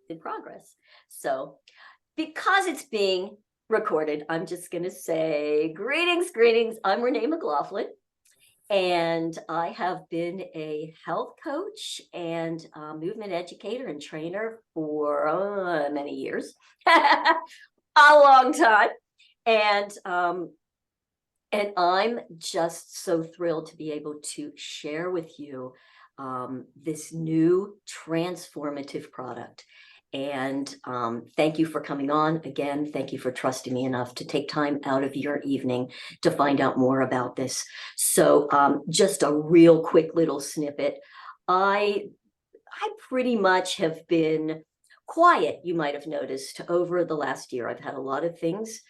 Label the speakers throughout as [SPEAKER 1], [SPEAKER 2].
[SPEAKER 1] in progress. So because it's being recorded, I'm just going to say greetings, greetings. I'm Renee McLaughlin, and I have been a health coach and movement educator and trainer for many years, a long time. And I'm just so thrilled to be able to share with you this new transformative product. And thank you for coming on again. Thank you for trusting me enough to take time out of your evening to find out more about this. So just a real quick little snippet. I pretty much have been quiet, you might have noticed, over the last year. I've had a lot of things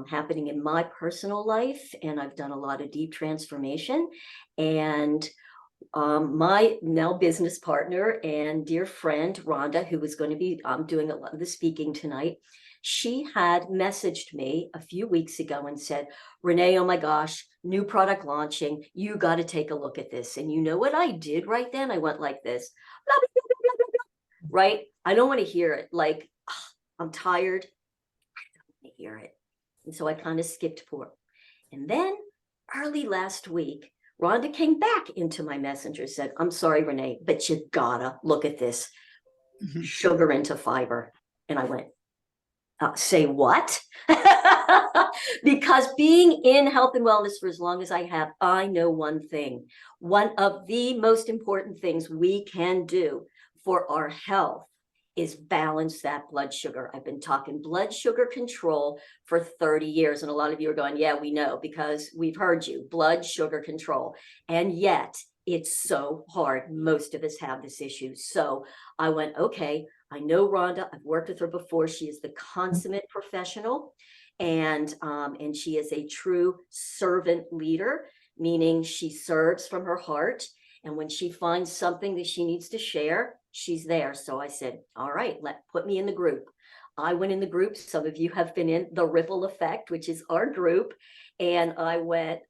[SPEAKER 1] happening in my personal life, and I've done a lot of deep transformation. And my now business partner and dear friend, Rhonda, who was going to be doing a lot of the speaking tonight, she had messaged me a few weeks ago and said, Renee, oh my gosh, new product launching. You got to take a look at this. And you know what I did right then? I went like this, blah, blah, blah, blah, blah, blah. Right? I don't want to hear it. Like, I'm tired. I don't want to hear it. And so I kind of skipped forward. And then early last week, Rhonda came back into my messenger, said, I'm sorry, Renee, but you gotta look at this. Sugar into fiber. And I went, say what? Because being in health and wellness for as long as I have, I know one thing. One of the most important things we can do for our health is balance that blood sugar. I've been talking blood sugar control for 30 years. And a lot of you are going, yeah, we know, because we've heard you, blood sugar control. And yet it's so hard. Most of us have this issue. So I went, okay, I know Rhonda. I've worked with her before. She is the consummate professional, and she is a true servant leader, meaning she serves from her heart. And when she finds something that she needs to share, she's there. So I said, all right, put me in the group. I went in the group. Some of you have been in the Ripple Effect, which is our group. And I went,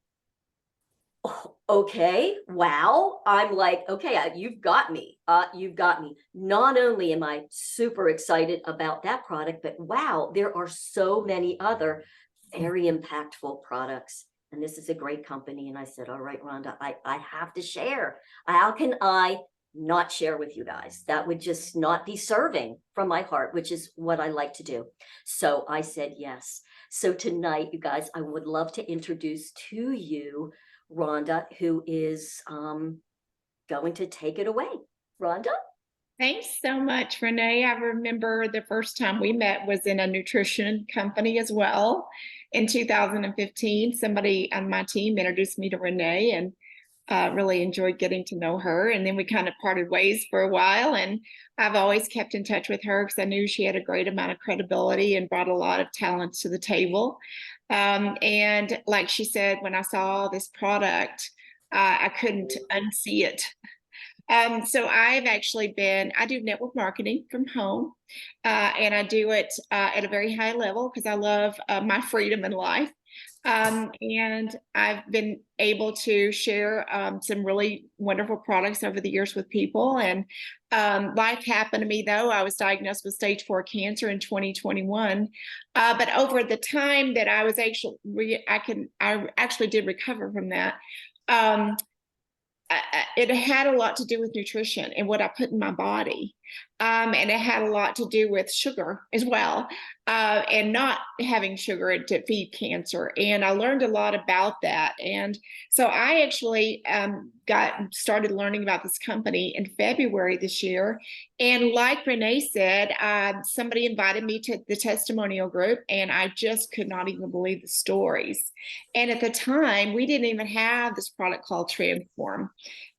[SPEAKER 1] oh, okay, wow. I'm like, okay, you've got me. You've got me. Not only am I super excited about that product, but wow, there are so many other very impactful products. And this is a great company. And I said, all right, Rhonda, I have to share. How can I not share with you guys? That would just not be serving from my heart, which is what I like to do. So I said yes. So tonight, you guys, I would love to introduce to you Rhonda, who is going to take it away. Rhonda?
[SPEAKER 2] Thanks so much, Renee. I remember the first time we met was in a nutrition company as well. In 2015, somebody on my team introduced me to Renee, and really enjoyed getting to know her. And then we kind of parted ways for a while. And I've always kept in touch with her because I knew she had a great amount of credibility and brought a lot of talent to the table. And like she said, when I saw this product, I couldn't unsee it. So I do network marketing from home, and I do it at a very high level because I love my freedom in life. And I've been able to share some really wonderful products over the years with people. And life happened to me, though. I was diagnosed with stage 4 cancer in 2021. But over the time that I was I actually did recover from that. It had a lot to do with nutrition and what I put in my body. And it had a lot to do with sugar as well, and not having sugar to feed cancer. And I learned a lot about that. And so I actually started learning about this company in February this year. And like Renee said, somebody invited me to the testimonial group, and I just could not even believe the stories. And at the time, we didn't even have this product called Transform.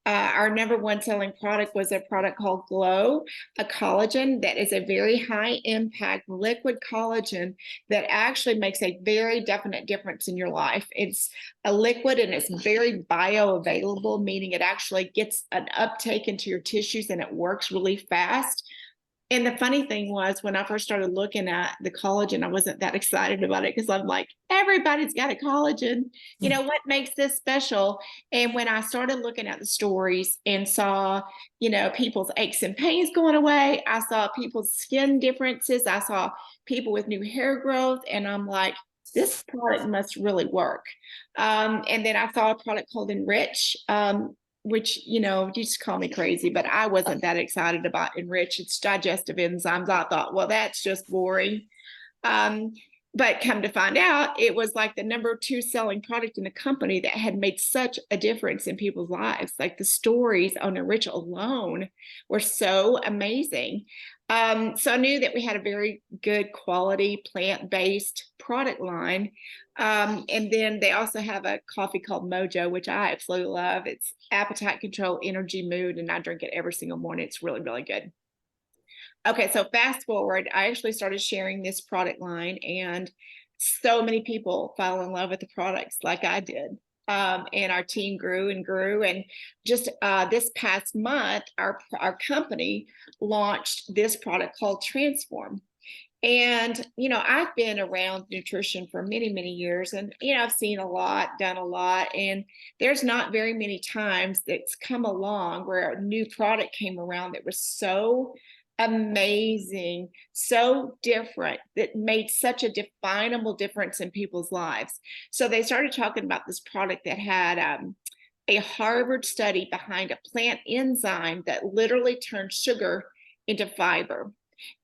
[SPEAKER 2] Our number one selling product was a product called Glow, a collagen that is a very high impact liquid collagen that actually makes a very definite difference in your life. It's a liquid and it's very bioavailable, meaning it actually gets an uptake into your tissues and it works really fast. And the funny thing was, when I first started looking at the collagen, I wasn't that excited about it because I'm like, everybody's got a collagen. You know, what makes this special? And when I started looking at the stories and saw, you know, people's aches and pains going away, I saw people's skin differences, I saw people with new hair growth, and I'm like, this product must really work. And then I saw a product called Enrich, which, you know, you just call me crazy, but I wasn't that excited about Enrich. It's digestive enzymes. I thought, well, that's just boring. Um, but come to find out, it was like the #2 selling product in the company that had made such a difference in people's lives. Like the stories on Enrich alone were so amazing. So I knew that we had a very good quality plant-based product line. And then they also have a coffee called Mojo, which I absolutely love. It's appetite control, energy, mood, and I drink it every single morning. It's really, really good. Okay, so fast forward, I actually started sharing this product line, and so many people fell in love with the products like I did. And our team grew and grew. And just this past month, our company launched this product called Transform. And, you know, I've been around nutrition for many, many years, and, you know, I've seen a lot, done a lot, and there's not very many times that's come along where a new product came around that was so amazing, so different, that made such a definable difference in people's lives. So they started talking about this product that had a Harvard study behind a plant enzyme that literally turns sugar into fiber.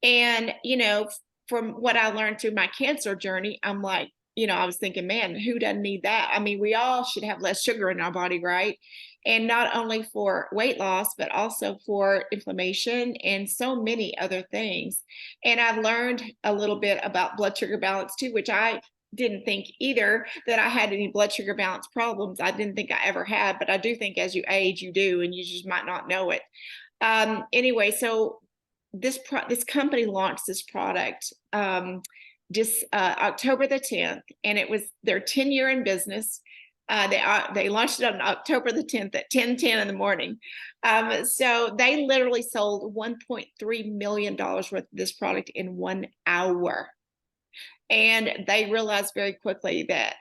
[SPEAKER 2] And, you know, from what I learned through my cancer journey, I'm like, you know, I was thinking, man, who doesn't need that? I mean, we all should have less sugar in our body, right? And not only for weight loss, but also for inflammation and so many other things. And I've learned a little bit about blood sugar balance too, which I didn't think either that I had any blood sugar balance problems. I didn't think I ever had, but I do think as you age, you do, and you just might not know it. Anyway, so this company launched this product just October the 10th, and it was their 10-year in business. They launched it on October the 10th at 10:10 in the morning. So they literally sold $1.3 million worth of this product in 1 hour. And they realized very quickly that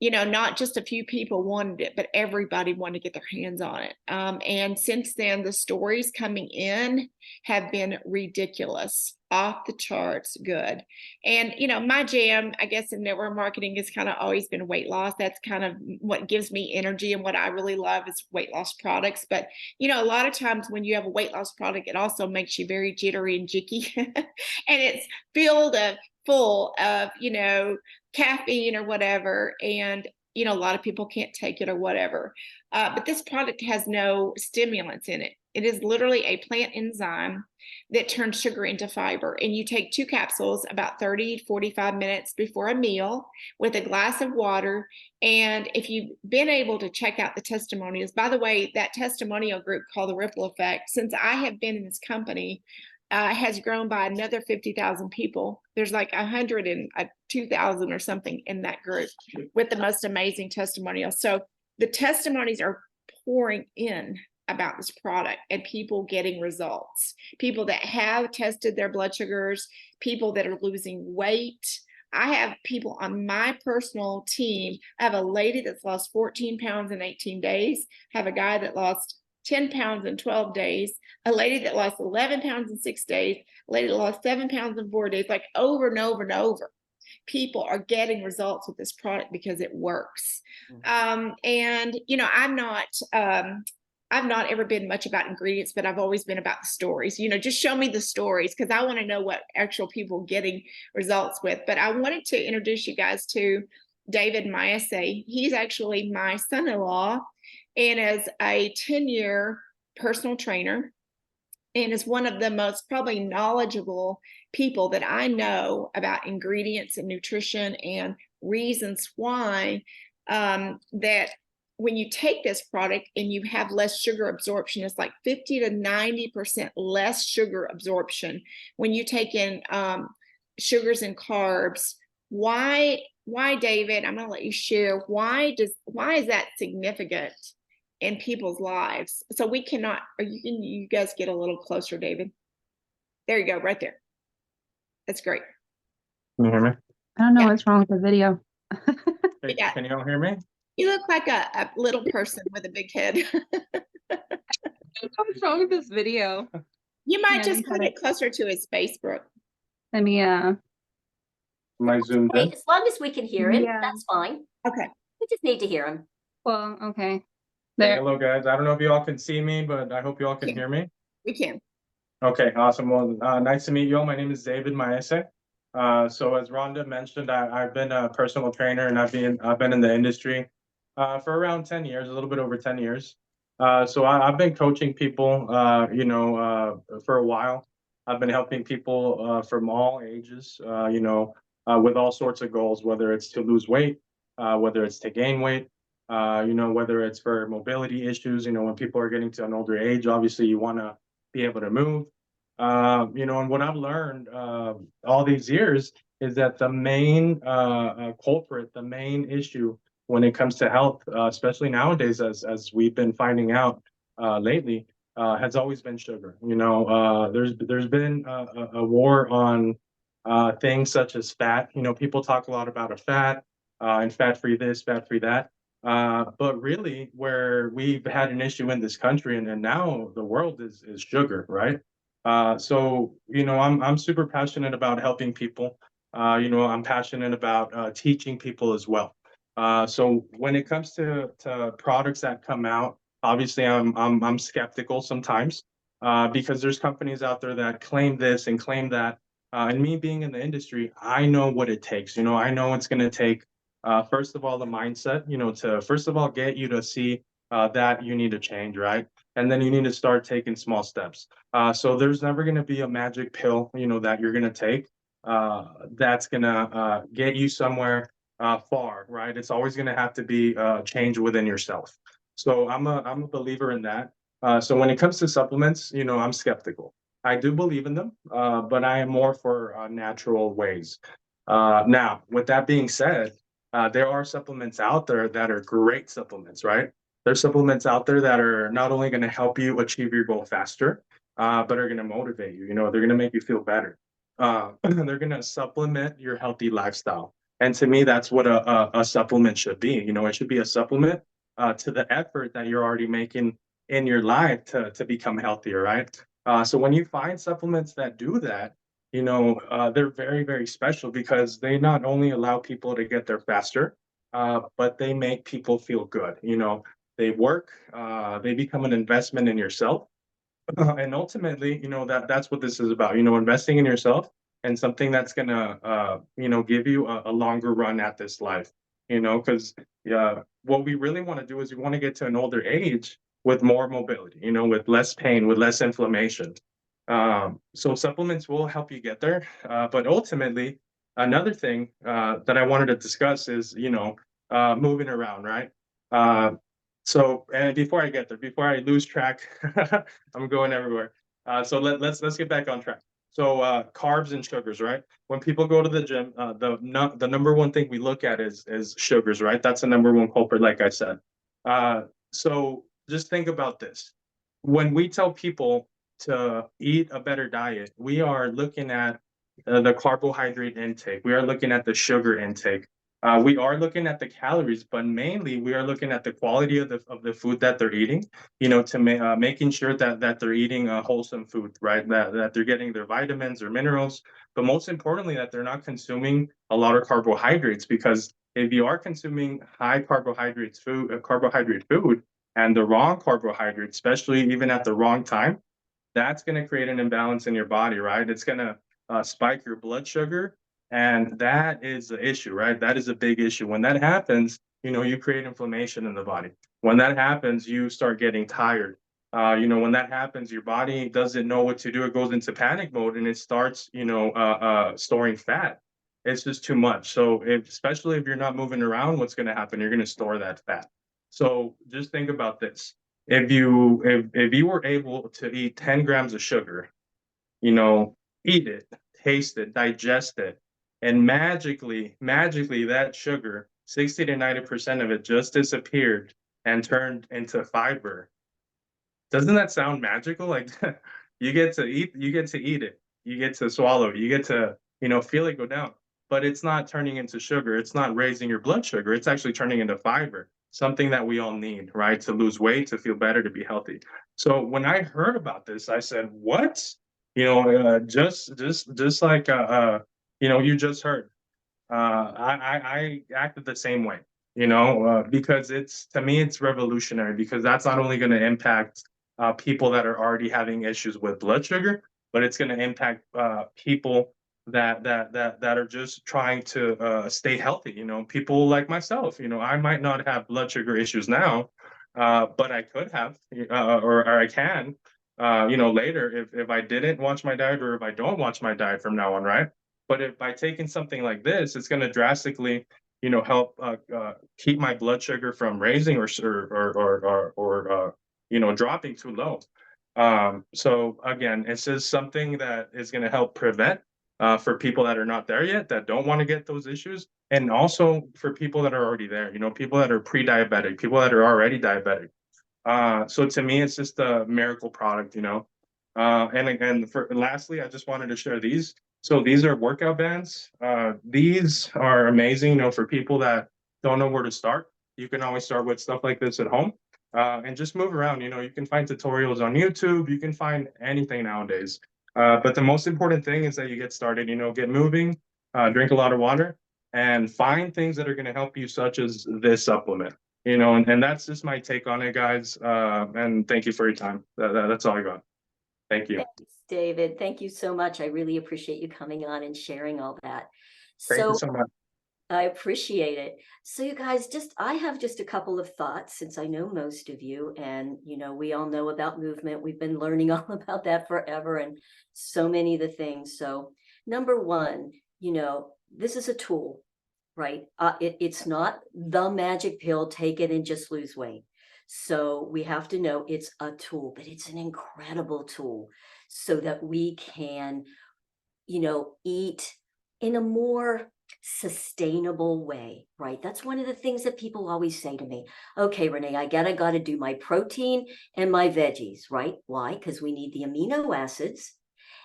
[SPEAKER 2] you know, not just a few people wanted it, but everybody wanted to get their hands on it. And since then, the stories coming in have been ridiculous, off the charts good. And, you know, my jam, I guess, in network marketing has kind of always been weight loss. That's kind of what gives me energy, and what I really love is weight loss products. But, you know, a lot of times when you have a weight loss product, it also makes you very jittery and jicky. And it's full of, you know, caffeine or whatever, and you know, a lot of people can't take it or whatever. But this product has no stimulants in it. It is literally a plant enzyme that turns sugar into fiber, and you take 2 capsules about 30 to 45 minutes before a meal with a glass of water. And if you've been able to check out the testimonials, by the way, that testimonial group called the Ripple Effect, since I have been in this company, has grown by another 50,000 people. There's like 102,000 or something in that group with the most amazing testimonials. So the testimonies are pouring in about this product, and people getting results. People that have tested their blood sugars, people that are losing weight. I have people on my personal team. I have a lady that's lost 14 pounds in 18 days. I have a guy that lost 10 pounds in 12 days, a lady that lost 11 pounds in 6 days, a lady that lost 7 pounds in 4 days, like over and over and over. People are getting results with this product because it works. And, you know, I've not ever been much about ingredients, but I've always been about the stories. You know, just show me the stories, because I want to know what actual people getting results with. But I wanted to introduce you guys to David Mayase. He's actually my son-in-law, and is a 10-year personal trainer, and is one of the most probably knowledgeable people that I know about ingredients and nutrition, and reasons why that when you take this product and you have less sugar absorption, it's like 50 to 90% less sugar absorption when you take in sugars and carbs. Why, David? I'm going to let you share. Why is that significant in people's lives? So we cannot, you guys get a little closer, David? There you go, right there. That's great.
[SPEAKER 3] Can you hear me?
[SPEAKER 4] I don't know
[SPEAKER 2] Yeah.
[SPEAKER 4] what's wrong with the video.
[SPEAKER 3] Hey,
[SPEAKER 2] Yeah.
[SPEAKER 3] can you all hear me?
[SPEAKER 2] You look like a little person with a big head.
[SPEAKER 4] What's wrong with this video?
[SPEAKER 2] You might
[SPEAKER 4] Yeah,
[SPEAKER 2] just
[SPEAKER 4] they
[SPEAKER 2] put
[SPEAKER 4] had
[SPEAKER 2] it closer to his face, Brooke.
[SPEAKER 4] Let me
[SPEAKER 3] Am I zoomed
[SPEAKER 1] Hey,
[SPEAKER 3] in?
[SPEAKER 1] as long as we can hear him,
[SPEAKER 4] Yeah.
[SPEAKER 1] that's fine.
[SPEAKER 2] Okay.
[SPEAKER 1] We just need to hear him.
[SPEAKER 4] well, okay.
[SPEAKER 3] Hey,
[SPEAKER 4] There.
[SPEAKER 3] hello, guys. I don't know if you all can see me, but I hope you all can hear me.
[SPEAKER 2] We can.
[SPEAKER 3] Okay, awesome. Well, nice to meet you all. My name is David Maese. So as Rhonda mentioned, I've been a personal trainer and I've been in the industry for around 10 years, a little bit over 10 years. So I've been coaching people, for a while. I've been helping people from all ages, with all sorts of goals, whether it's to lose weight, whether it's to gain weight, whether it's for mobility issues. When people are getting to an older age, obviously you want to be able to move. And what I've learned all these years is that the main culprit, the main issue when it comes to health, especially nowadays, as we've been finding out lately, has always been sugar. There's been a war on things such as fat. People talk a lot about a fat and fat-free this, fat-free that. But really, where we've had an issue in this country and now the world is sugar, right? I'm super passionate about helping people. I'm passionate about teaching people as well. So when it comes to products that come out, obviously I'm skeptical sometimes because there's companies out there that claim this and claim that. And me being in the industry, I know what it takes. I know it's going to take first of all the mindset, to first of all get you to see that you need to change, right? And then you need to start taking small steps. So there's never going to be a magic pill, that you're going to take that's going to get you somewhere far, right? It's always going to have to be change within yourself. So I'm a believer in that. So when it comes to supplements, I'm skeptical. I do believe in them, but I am more for natural ways. Now, with that being said, there are supplements out there that are great supplements, right? There's supplements out there that are not only going to help you achieve your goal faster, but are going to motivate you. They're going to make you feel better. They're going to supplement your healthy lifestyle. And to me, that's what a supplement should be. It should be a supplement to the effort that you're already making in your life to become healthier, right? So when you find supplements that do that, they're very, very special because they not only allow people to get there faster, but they make people feel good. They work, they become an investment in yourself. And ultimately, that's what this is about, investing in yourself and something that's gonna, give you a longer run at this life, because what we really want to do is we want to get to an older age with more mobility, with less pain, with less inflammation. So supplements will help you get there. But ultimately, another thing that I wanted to discuss is, moving around, right? And before I get there, before I lose track, I'm going everywhere. So let's get back on track. So carbs and sugars, right? When people go to the gym, the number one thing we look at is sugars, right? That's the number one culprit, like I said. So just think about this. When we tell people to eat a better diet, we are looking at the carbohydrate intake. We are looking at the sugar intake. We are looking at the calories, but mainly we are looking at the quality of the food that they're eating. Making sure that they're eating wholesome food, right? That they're getting their vitamins or minerals, but most importantly, that they're not consuming a lot of carbohydrates. Because if you are consuming high carbohydrate food, and the wrong carbohydrate, especially even at the wrong time, that's going to create an imbalance in your body, right? It's going to spike your blood sugar. And that is the issue, right? That is a big issue. When that happens, you create inflammation in the body. When that happens, you start getting tired. When that happens, your body doesn't know what to do. It goes into panic mode and it starts, storing fat. It's just too much. So especially if you're not moving around, what's going to happen? You're going to store that fat. So just think about this. If you were able to eat 10 grams of sugar, eat it, taste it, digest it, and magically that sugar, 60 to 90% of it just disappeared and turned into fiber. Doesn't that sound magical? Like you get to eat it. You get to swallow it. You get to, feel it go down. But it's not turning into sugar. It's not raising your blood sugar. It's actually turning into fiber, something that we all need, right? To lose weight, to feel better, to be healthy. So when I heard about this, I said, "What?" Just like you just heard. I acted the same way, because to me, it's revolutionary because that's not only going to impact people that are already having issues with blood sugar, but it's going to impact people that are just trying to stay healthy. People like myself. I might not have blood sugar issues now, but I could have, or I can, later if I didn't watch my diet or if I don't watch my diet from now on, right? But if by taking something like this, it's going to drastically, help keep my blood sugar from raising or dropping too low. So again, it's just something that is going to help prevent for people that are not there yet, that don't want to get those issues, and also for people that are already there. People that are pre-diabetic, people that are already diabetic. So to me, it's just a miracle product. And again, lastly, I just wanted to share these. So these are workout bands. These are amazing, for people that don't know where to start. You can always start with stuff like this at home, and just move around. You can find tutorials on YouTube. You can find anything nowadays. But the most important thing is that you get started. Get moving, drink a lot of water, and find things that are going to help you, such as this supplement. And that's just my take on it, guys. And thank you for your time. That's all I got. Thank you.
[SPEAKER 1] Thanks, David. Thank you so much. I really appreciate you coming on and sharing all that.
[SPEAKER 3] Thank you
[SPEAKER 1] So
[SPEAKER 3] so much.
[SPEAKER 1] I appreciate it. So you guys, I have just a couple of thoughts, since I know most of you, and we all know about movement. We've been learning all about that forever, and so many of the things. So number one, this is a tool, right? It's not the magic pill, take it and just lose weight. So we have to know it's a tool, but it's an incredible tool so that we can, eat in a more sustainable way, right? That's one of the things that people always say to me. Okay, Renee, I got to do my protein and my veggies, right? Why? Because we need the amino acids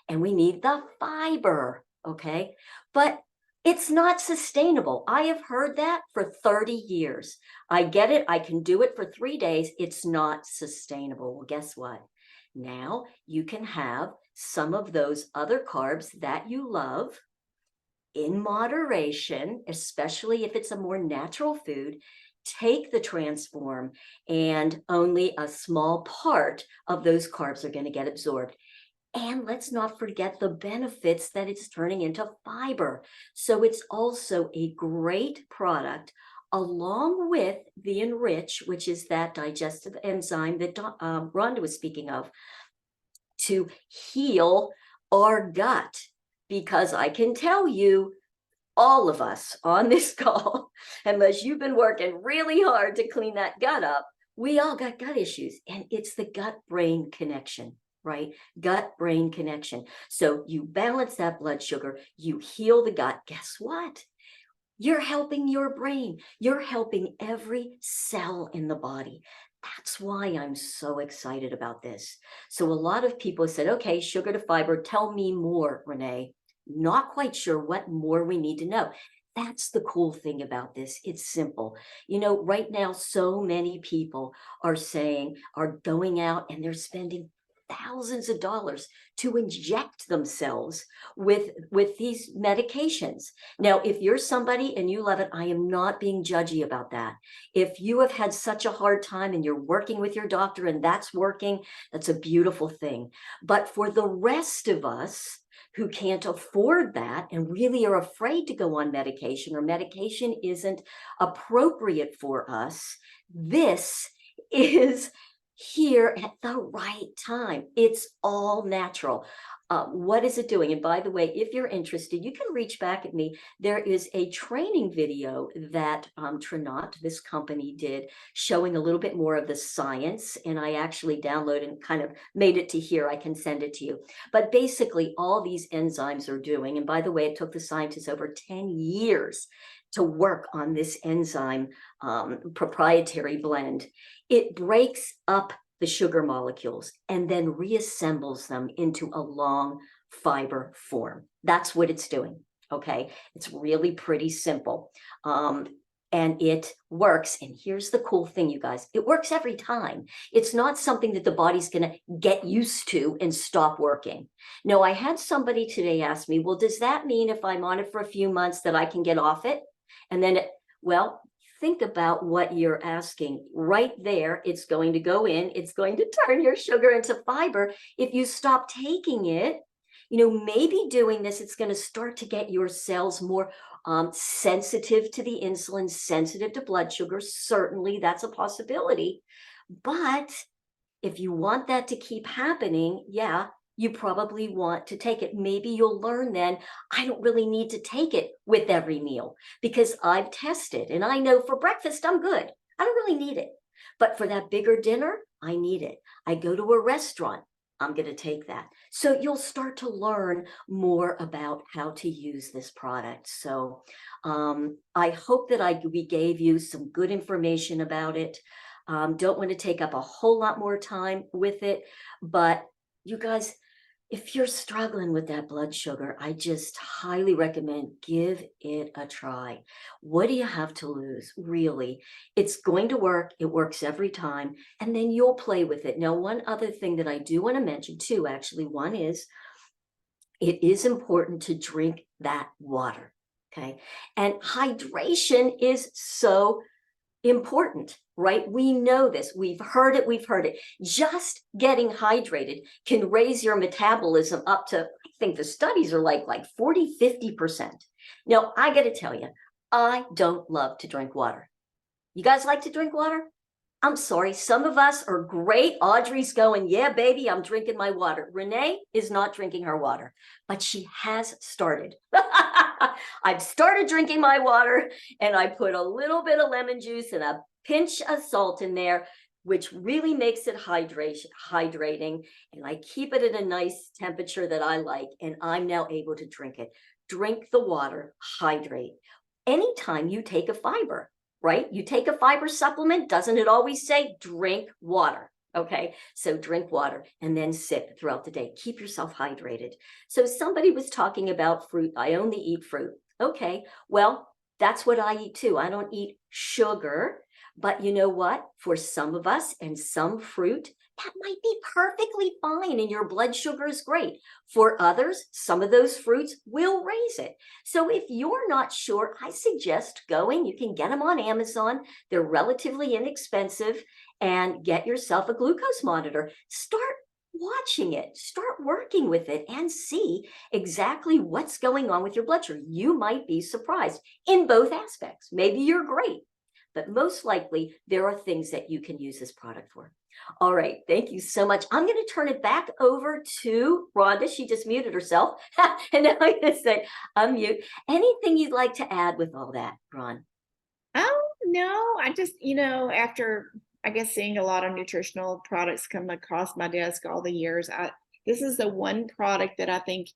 [SPEAKER 1] and we need the fiber, okay? But it's not sustainable. I have heard that for 30 years. I get it. I can do it for 3 days. It's not sustainable. Well, guess what? Now you can have some of those other carbs that you love in moderation, especially if it's a more natural food. Take the transform, and only a small part of those carbs are going to get absorbed. And let's not forget the benefits that it's turning into fiber. So it's also a great product, along with the Enrich, which is that digestive enzyme that Rhonda was speaking of, to heal our gut. Because I can tell you, all of us on this call, unless you've been working really hard to clean that gut up, we all got gut issues. And it's the gut-brain connection, right? Gut-brain connection. So you balance that blood sugar, you heal the gut. Guess what? You're helping your brain. You're helping every cell in the body. That's why I'm so excited about this. So a lot of people said, okay, sugar to fiber, tell me more, Renee. Not quite sure what more we need to know. That's the cool thing about this. It's simple. Right now, so many people are going out and they're spending thousands of dollars to inject themselves with these medications. Now, if you're somebody and you love it, I am not being judgy about that. If you have had such a hard time and you're working with your doctor and that's working, that's a beautiful thing. But for the rest of us who can't afford that and really are afraid to go on medication, or medication isn't appropriate for us, this is here at the right time. It's all natural. What is it doing? And by the way, if you're interested, you can reach back at me. There is a training video that Trinot, this company, did, showing a little bit more of the science. And I actually downloaded and kind of made it to here. I can send it to you. But basically, all these enzymes are doing, and by the way, it took the scientists over 10 years to work on this enzyme proprietary blend. It breaks up the sugar molecules and then reassembles them into a long fiber form. That's what it's doing. Okay. It's really pretty simple. And it works. And here's the cool thing, you guys, it works every time. It's not something that the body's going to get used to and stop working. No, I had somebody today ask me, well, does that mean if I'm on it for a few months that I can get off it? And then, well, think about what you're asking right there. It's going to go in, it's going to turn your sugar into fiber. If you stop taking it, maybe doing this, it's going to start to get your cells more sensitive to the insulin, sensitive to blood sugar. Certainly, that's a possibility. But if you want that to keep happening, yeah, you probably want to take it. Maybe you'll learn then, I don't really need to take it with every meal because I've tested and I know for breakfast, I'm good. I don't really need it. But for that bigger dinner, I need it. I go to a restaurant, I'm going to take that. So you'll start to learn more about how to use this product. So I hope that we gave you some good information about it. Don't want to take up a whole lot more time with it, but you guys, if you're struggling with that blood sugar, I just highly recommend give it a try. What do you have to lose? Really, it's going to work. It works every time. And then you'll play with it. Now, one other thing that I do want to mention too, actually, one is it is important to drink that water. Okay. And hydration is so important, right? We know this. We've heard it. Just getting hydrated can raise your metabolism up to, I think the studies are like 40, 50%. Now, I got to tell you, I don't love to drink water. You guys like to drink water? I'm sorry. Some of us are great. Audrey's going, yeah, baby, I'm drinking my water. Renee is not drinking her water, but she has started. I've started drinking my water and I put a little bit of lemon juice and a pinch of salt in there, which really makes it hydrating. And I keep it at a nice temperature that I like. And I'm now able to drink it. Drink the water, hydrate. Anytime you take a fiber, right? You take a fiber supplement, doesn't it always say drink water? Okay, so drink water and then sip throughout the day. Keep yourself hydrated. So somebody was talking about fruit. I only eat fruit. Okay, well, that's what I eat too. I don't eat sugar, but you know what? For some of us and some fruit, that might be perfectly fine and your blood sugar is great. For others, some of those fruits will raise it. So if you're not sure, I suggest going. You can get them on Amazon. They're relatively inexpensive, and get yourself a glucose monitor. Start watching it, start working with it, and see exactly what's going on with your blood sugar. You might be surprised in both aspects. Maybe you're great, but most likely there are things that you can use this product for. All right, thank you so much. I'm going to turn it back over to Rhonda. She just muted herself. And now I'm going to say unmute. Anything you'd like to add with all that, Ron?
[SPEAKER 2] Oh, no, I just, after I guess seeing a lot of nutritional products come across my desk all the years, this is the one product that I think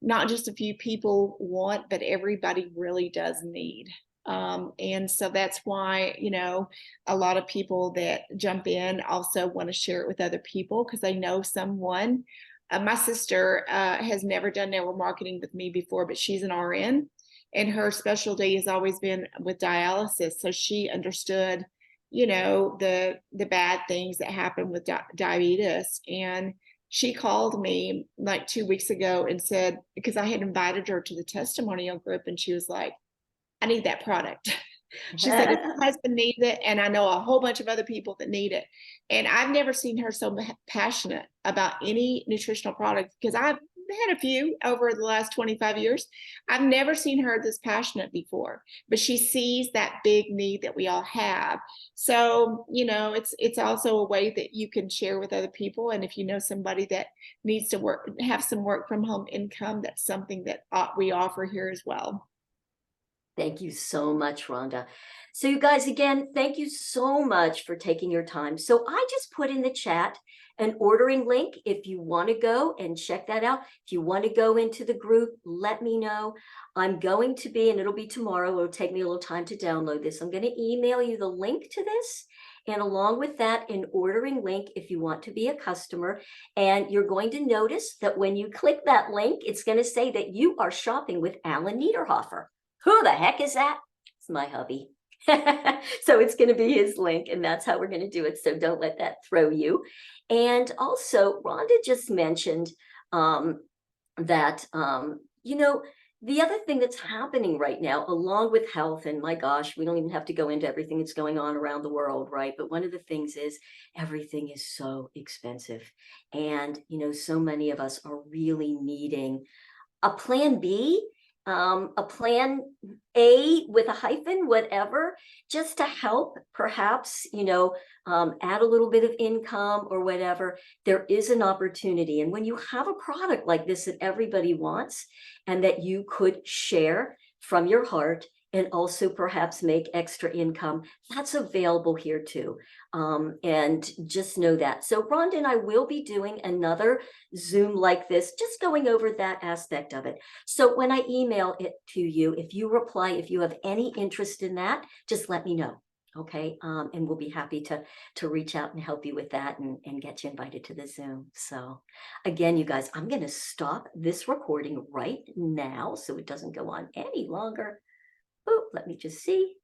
[SPEAKER 2] not just a few people want, but everybody really does need. And so that's why, a lot of people that jump in also want to share it with other people because they know someone. My sister has never done network marketing with me before, but she's an RN and her specialty has always been with dialysis. So she understood, the bad things that happen with diabetes. And she called me like 2 weeks ago and said, because I had invited her to the testimonial group, and she was like, I need that product. She said, her husband needs it, and I know a whole bunch of other people that need it. And I've never seen her so passionate about any nutritional product because I've had a few over the last 25 years. I've never seen her this passionate before, but she sees that big need that we all have. So, it's also a way that you can share with other people. And if you know somebody that needs to have some work from home income, that's something that we offer here as well.
[SPEAKER 1] Thank you so much, Rhonda. So you guys, again, thank you so much for taking your time. So I just put in the chat an ordering link if you want to go and check that out. If you want to go into the group, let me know. I'm going to be, and it'll be tomorrow. It'll take me a little time to download this. I'm going to email you the link to this. And along with that, an ordering link if you want to be a customer. And you're going to notice that when you click that link, it's going to say that you are shopping with Alan Niederhofer. Who the heck is that? It's my hubby. So it's going to be his link, and that's how we're going to do it. So don't let that throw you. And also, Rhonda just mentioned that, the other thing that's happening right now, along with health, and my gosh, we don't even have to go into everything that's going on around the world, right? But one of the things is everything is so expensive. And, so many of us are really needing a plan B, a plan A with a hyphen, whatever, just to help perhaps, add a little bit of income or whatever. There is an opportunity. And when you have a product like this that everybody wants and that you could share from your heart and also perhaps make extra income, that's available here too. And just know that. So Rhonda and I will be doing another Zoom like this, just going over that aspect of it. So when I email it to you, if you reply, if you have any interest in that, just let me know. Okay. And we'll be happy to reach out and help you with that and get you invited to the Zoom. So again, you guys, I'm going to stop this recording right now so it doesn't go on any longer. Oh, let me just see.